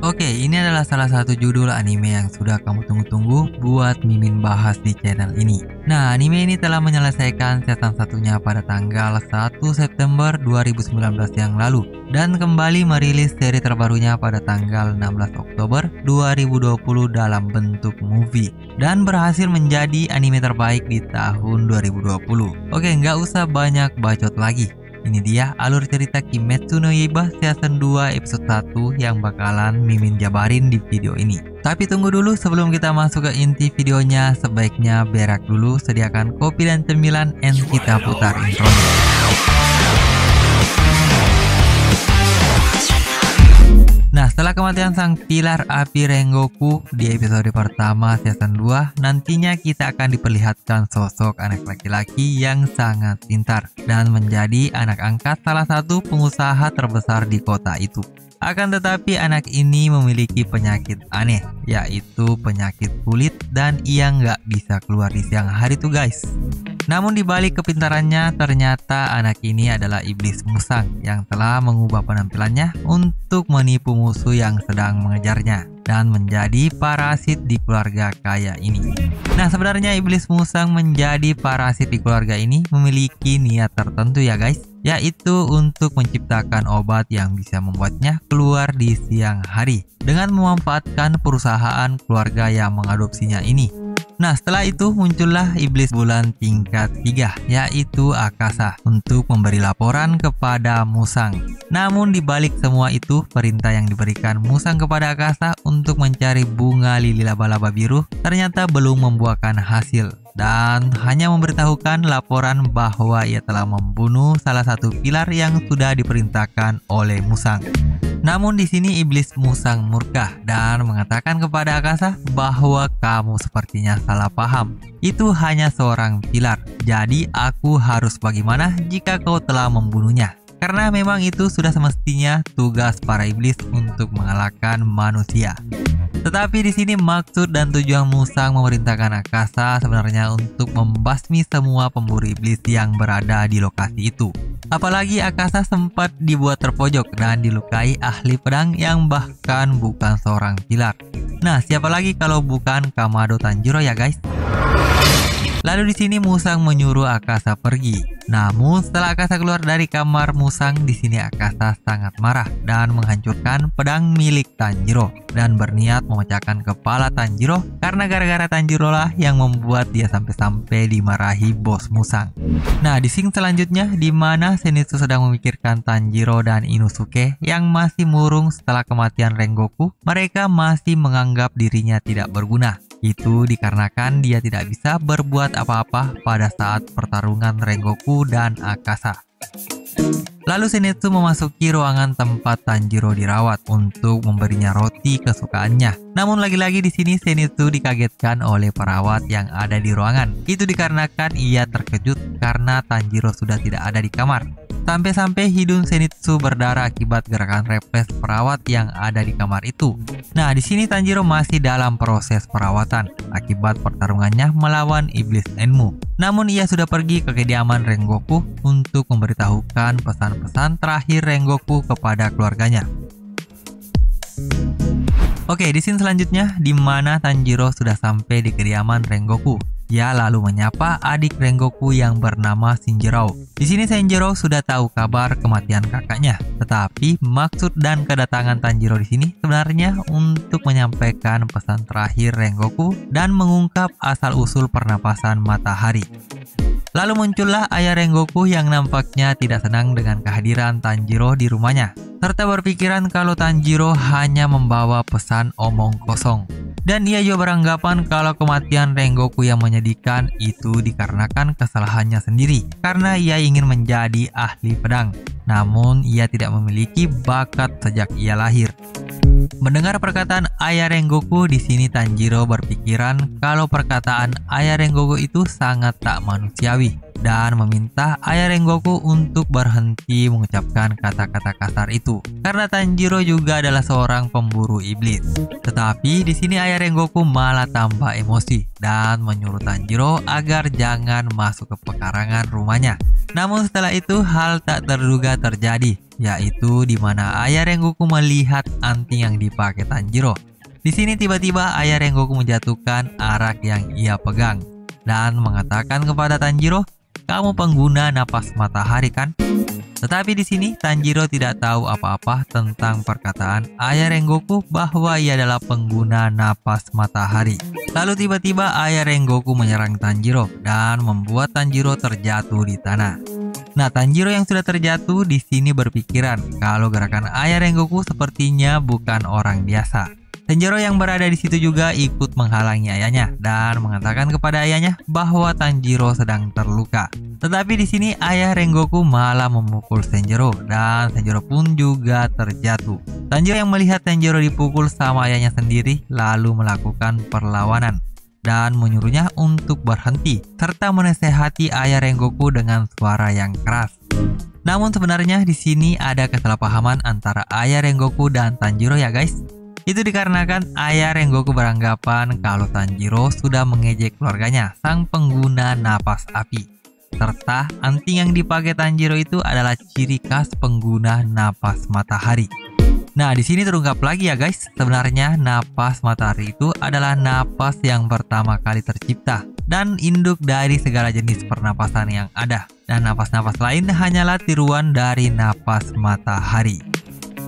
Oke, ini adalah salah satu judul anime yang sudah kamu tunggu-tunggu buat Mimin bahas di channel ini. Nah, anime ini telah menyelesaikan season satunya pada tanggal 1 September 2019 yang lalu dan kembali merilis seri terbarunya pada tanggal 16 Oktober 2020 dalam bentuk movie dan berhasil menjadi anime terbaik di tahun 2020. Oke, nggak usah banyak bacot lagi. Ini dia alur cerita Kimetsu no Yaiba season 2 episode 1 yang bakalan Mimin jabarin di video ini. Tapi tunggu dulu, sebelum kita masuk ke inti videonya, sebaiknya berak dulu, sediakan kopi dan cemilan, and kita putar intronya. Nah, setelah kematian sang pilar api Rengoku di episode pertama season 2, nantinya kita akan diperlihatkan sosok anak laki-laki yang sangat pintar dan menjadi anak angkat salah satu pengusaha terbesar di kota itu. Akan tetapi anak ini memiliki penyakit aneh, yaitu penyakit kulit, dan ia nggak bisa keluar di siang hari tuh guys. Namun dibalik kepintarannya, ternyata anak ini adalah iblis musang yang telah mengubah penampilannya untuk menipu musuh yang sedang mengejarnya dan menjadi parasit di keluarga kaya ini. Nah, sebenarnya iblis musang menjadi parasit di keluarga ini memiliki niat tertentu ya guys, yaitu untuk menciptakan obat yang bisa membuatnya keluar di siang hari dengan memanfaatkan perusahaan keluarga yang mengadopsinya ini. Nah, setelah itu muncullah iblis bulan tingkat 3, yaitu Akasa, untuk memberi laporan kepada Musang. Namun dibalik semua itu, perintah yang diberikan Musang kepada Akasa untuk mencari bunga lili laba-laba biru ternyata belum membuahkan hasil, dan hanya memberitahukan laporan bahwa ia telah membunuh salah satu pilar yang sudah diperintahkan oleh Musang. Namun di sini iblis musang murka dan mengatakan kepada Akasa bahwa kamu sepertinya salah paham. Itu hanya seorang pilar. Jadi aku harus bagaimana jika kau telah membunuhnya? Karena memang itu sudah semestinya tugas para iblis untuk mengalahkan manusia. Tetapi di sini maksud dan tujuan Musang memerintahkan Akasa sebenarnya untuk membasmi semua pemburu iblis yang berada di lokasi itu. Apalagi Akasa sempat dibuat terpojok dan dilukai ahli pedang yang bahkan bukan seorang pilar. Nah, siapa lagi kalau bukan Kamado Tanjiro ya guys? Lalu di sini Musang menyuruh Akasa pergi. Namun setelah Akasa keluar dari kamar Musang, di sini Akasa sangat marah dan menghancurkan pedang milik Tanjiro dan berniat memecahkan kepala Tanjiro karena gara-gara Tanjiro lah yang membuat dia sampai-sampai dimarahi bos Musang. Nah, di scene selanjutnya di mana Zenitsu sedang memikirkan Tanjiro dan Inosuke yang masih murung setelah kematian Rengoku, mereka masih menganggap dirinya tidak berguna. Itu dikarenakan dia tidak bisa berbuat apa-apa pada saat pertarungan Rengoku dan Akasa. Lalu Zenitsu memasuki ruangan tempat Tanjiro dirawat untuk memberinya roti kesukaannya. Namun lagi-lagi di sini Zenitsu dikagetkan oleh perawat yang ada di ruangan. Itu dikarenakan ia terkejut karena Tanjiro sudah tidak ada di kamar. Sampai-sampai hidung Zenitsu berdarah akibat gerakan refleks perawat yang ada di kamar itu. Nah, di sini Tanjiro masih dalam proses perawatan akibat pertarungannya melawan iblis Enmu. Namun ia sudah pergi ke kediaman Rengoku untuk memberitahukan pesan-pesan terakhir Rengoku kepada keluarganya. Oke, di scene selanjutnya di mana Tanjiro sudah sampai di kediaman Rengoku. Ia lalu menyapa adik Rengoku yang bernama Shinjiro. Di sini Shinjiro sudah tahu kabar kematian kakaknya, tetapi maksud dan kedatangan Tanjiro di sini sebenarnya untuk menyampaikan pesan terakhir Rengoku dan mengungkap asal-usul pernapasan matahari. Lalu muncullah ayah Rengoku yang nampaknya tidak senang dengan kehadiran Tanjiro di rumahnya, serta berpikiran kalau Tanjiro hanya membawa pesan omong kosong. Dan ia juga beranggapan kalau kematian Rengoku yang menyedihkan itu dikarenakan kesalahannya sendiri karena ia ingin menjadi ahli pedang. Namun ia tidak memiliki bakat sejak ia lahir. Mendengar perkataan ayah Rengoku, di sini Tanjiro berpikiran kalau perkataan ayah Rengoku itu sangat tak manusiawi. dan meminta ayah Rengoku untuk berhenti mengucapkan kata-kata kasar itu karena Tanjiro juga adalah seorang pemburu iblis. Tetapi di sini ayah Rengoku malah tambah emosi dan menyuruh Tanjiro agar jangan masuk ke pekarangan rumahnya. Namun setelah itu hal tak terduga terjadi, yaitu di mana ayah Rengoku melihat anting yang dipakai Tanjiro. Di sini tiba-tiba ayah Rengoku menjatuhkan arak yang ia pegang dan mengatakan kepada Tanjiro, "Kamu pengguna napas matahari kan?" Tetapi di sini Tanjiro tidak tahu apa-apa tentang perkataan ayah Rengoku bahwa ia adalah pengguna napas matahari. Lalu tiba-tiba ayah Rengoku menyerang Tanjiro dan membuat Tanjiro terjatuh di tanah. Nah, Tanjiro yang sudah terjatuh di sini berpikiran kalau gerakan ayah Rengoku sepertinya bukan orang biasa. Tanjiro yang berada di situ juga ikut menghalangi ayahnya dan mengatakan kepada ayahnya bahwa Tanjiro sedang terluka. Tetapi di sini ayah Rengoku malah memukul Tanjiro dan Tanjiro pun juga terjatuh. Tanjiro yang melihat Tanjiro dipukul sama ayahnya sendiri lalu melakukan perlawanan dan menyuruhnya untuk berhenti serta menasehati ayah Rengoku dengan suara yang keras. Namun sebenarnya di sini ada kesalahpahaman antara ayah Rengoku dan Tanjiro ya guys. Itu dikarenakan ayah Rengoku beranggapan kalau Tanjiro sudah mengejek keluarganya, sang pengguna napas api. Serta anting yang dipakai Tanjiro itu adalah ciri khas pengguna napas matahari. Nah, di sini terungkap lagi ya guys, sebenarnya napas matahari itu adalah napas yang pertama kali tercipta dan induk dari segala jenis pernapasan yang ada. Dan napas-napas lain hanyalah tiruan dari napas matahari.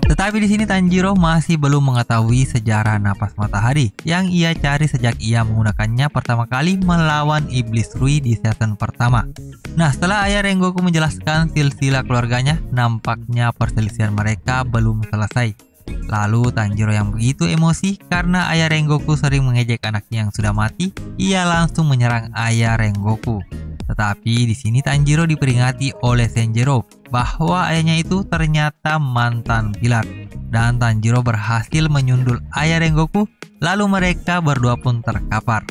Tetapi di sini Tanjiro masih belum mengetahui sejarah napas matahari yang ia cari sejak ia menggunakannya pertama kali melawan iblis Rui di season pertama. Nah, setelah ayah Rengoku menjelaskan silsilah keluarganya, nampaknya perselisihan mereka belum selesai. Lalu Tanjiro yang begitu emosi karena ayah Rengoku sering mengejek anaknya yang sudah mati, ia langsung menyerang ayah Rengoku. Tetapi di sini Tanjiro diperingati oleh Senjiro bahwa ayahnya itu ternyata mantan pilar dan Tanjiro berhasil menyundul ayah Rengoku, lalu mereka berdua pun terkapar.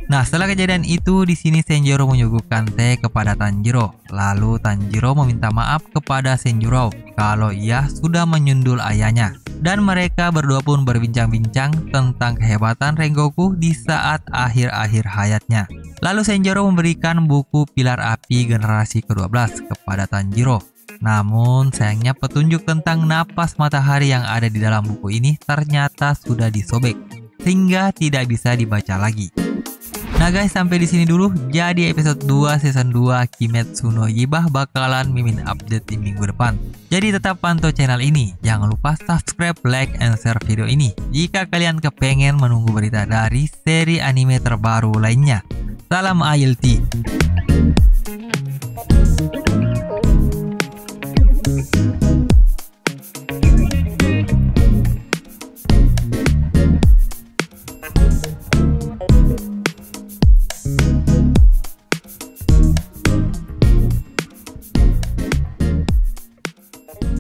Nah, setelah kejadian itu di sini Senjiro menyuguhkan teh kepada Tanjiro. Lalu Tanjiro meminta maaf kepada Senjiro kalau ia sudah menyundul ayahnya. Dan mereka berdua pun berbincang-bincang tentang kehebatan Rengoku di saat akhir-akhir hayatnya. Lalu Senjiro memberikan buku Pilar Api generasi ke-12 kepada Tanjiro. Namun sayangnya petunjuk tentang napas matahari yang ada di dalam buku ini ternyata sudah disobek sehingga tidak bisa dibaca lagi. Nah guys, sampai di sini dulu. Jadi episode 2 season 2 Kimetsu no Yaiba bakalan mimin update di minggu depan. Jadi tetap pantau channel ini. Jangan lupa subscribe, like, and share video ini jika kalian kepengen menunggu berita dari seri anime terbaru lainnya. Salam AYLT.